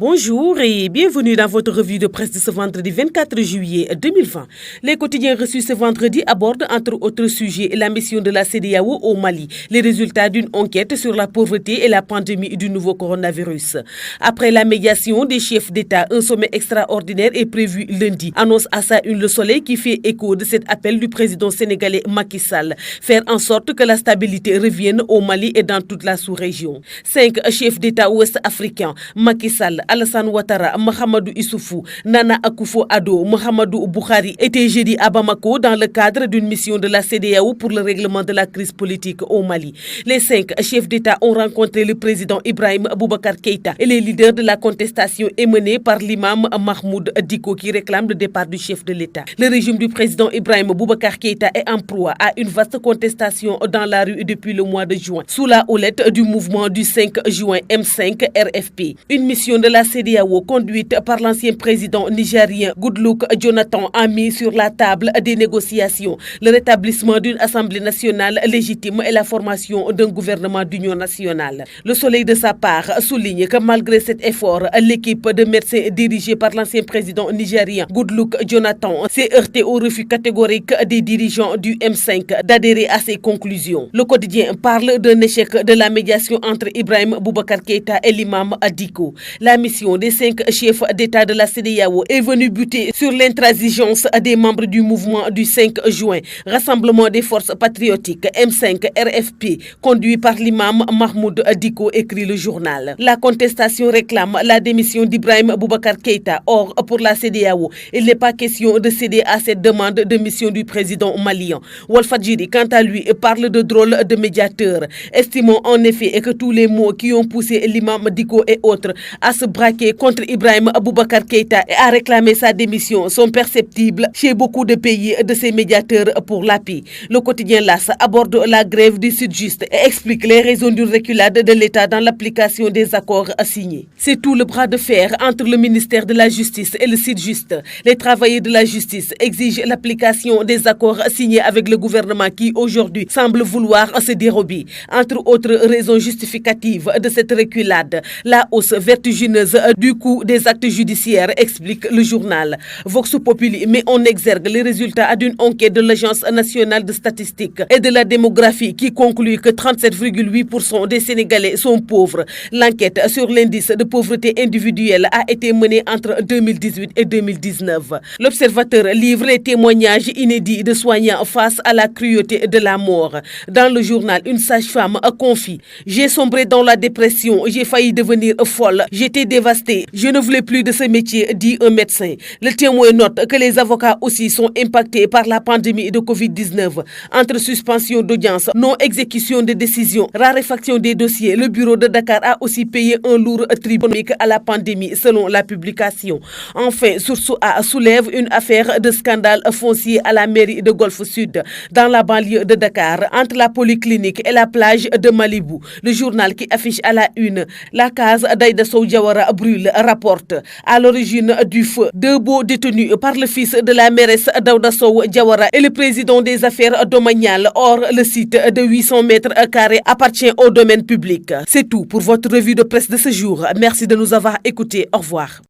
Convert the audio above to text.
Bonjour et bienvenue dans votre revue de presse de ce vendredi 24 juillet 2020. Les quotidiens reçus ce vendredi abordent entre autres sujets la mission de la CEDEAO au Mali, les résultats d'une enquête sur la pauvreté et la pandémie du nouveau coronavirus. Après la médiation des chefs d'État, un sommet extraordinaire est prévu lundi. Annonce à sa une Le Soleil qui fait écho de cet appel du président sénégalais Macky Sall. Faire en sorte que la stabilité revienne au Mali et dans toute la sous-région. 5 chefs d'État ouest-africains, Macky Sall, Alassane Ouattara, Mahamadou Issoufou, Nana Akufo-Addo, Mohamedou Buhari étaient jeudi à Bamako dans le cadre d'une mission de la CEDEAO pour le règlement de la crise politique au Mali. Les 5 chefs d'État ont rencontré le président Ibrahim Boubacar Keïta et les leaders de la contestation émenée par l'imam Mahmoud Dicko qui réclame le départ du chef de l'État. Le régime du président Ibrahim Boubacar Keïta est en proie à une vaste contestation dans la rue depuis le mois de juin, sous la houlette du mouvement du 5 juin M5 RFP. Une mission de la CEDEAO conduite par l'ancien président nigérien Goodluck Jonathan a mis sur la table des négociations le rétablissement d'une assemblée nationale légitime et la formation d'un gouvernement d'union nationale. Le Soleil de sa part souligne que malgré cet effort, l'équipe de médecins dirigée par l'ancien président nigérien Goodluck Jonathan s'est heurtée au refus catégorique des dirigeants du M5 d'adhérer à ses conclusions. Le quotidien parle d'un échec de la médiation entre Ibrahim Boubacar Keïta et l'imam Dicko. La mission des 5 chefs d'État de la CEDEAO est venue buter sur l'intransigeance des membres du mouvement du 5 juin, Rassemblement des forces patriotiques M5 RFP, conduit par l'imam Mahmoud Dicko, écrit le journal. La contestation réclame la démission d'Ibrahim Boubacar Keïta. Or, pour la CEDEAO, il n'est pas question de céder à cette demande de mission du président malien. Walfadjiri, quant à lui, parle de drôle de médiateur, estimant en effet que tous les mots qui ont poussé l'imam Dicko et autres à se braquer contre Ibrahim Boubacar Keïta et à réclamer sa démission sont perceptibles chez beaucoup de pays de ces médiateurs pour la paix. Le quotidien LAS aborde la grève du Sud-Just et explique les raisons d'une reculade de l'État dans l'application des accords signés. C'est tout le bras de fer entre le ministère de la Justice et le Sud-Just. Les travailleurs de la justice exigent l'application des accords signés avec le gouvernement qui aujourd'hui semble vouloir se dérober. Entre autres raisons justificatives de cette reculade, la hausse vertigineuse du coût des actes judiciaires, explique le journal. Vox Populi met en exergue les résultats d'une enquête de l'Agence nationale de statistiques et de la démographie qui conclut que 37,8% des Sénégalais sont pauvres. L'enquête sur l'indice de pauvreté individuelle a été menée entre 2018 et 2019. L'Observateur livre les témoignages inédits de soignants face à la cruauté de la mort. Dans le journal, une sage-femme confie: j'ai sombré dans la dépression, j'ai failli devenir folle, j'étais dévastée, je ne voulais plus de ce métier, dit un médecin. Le Témoin note que les avocats aussi sont impactés par la pandémie de Covid-19. Entre suspension d'audience, non-exécution de décisions, raréfaction des dossiers, le bureau de Dakar a aussi payé un lourd tribut à la pandémie, selon la publication. Enfin, Source A soulève une affaire de scandale foncier à la mairie de Golfe Sud, dans la banlieue de Dakar, entre la polyclinique et la plage de Malibu. Le journal qui affiche à la une la case d'Aïda Sow Diawara brûle, rapporte à l'origine du feu 2 beaux détenus par le fils de la mairesse Daouda Sow Diawara et le président des affaires domaniales. Or, le site de 800 mètres carrés appartient au domaine public. C'est tout pour votre revue de presse de ce jour. Merci de nous avoir écoutés. Au revoir.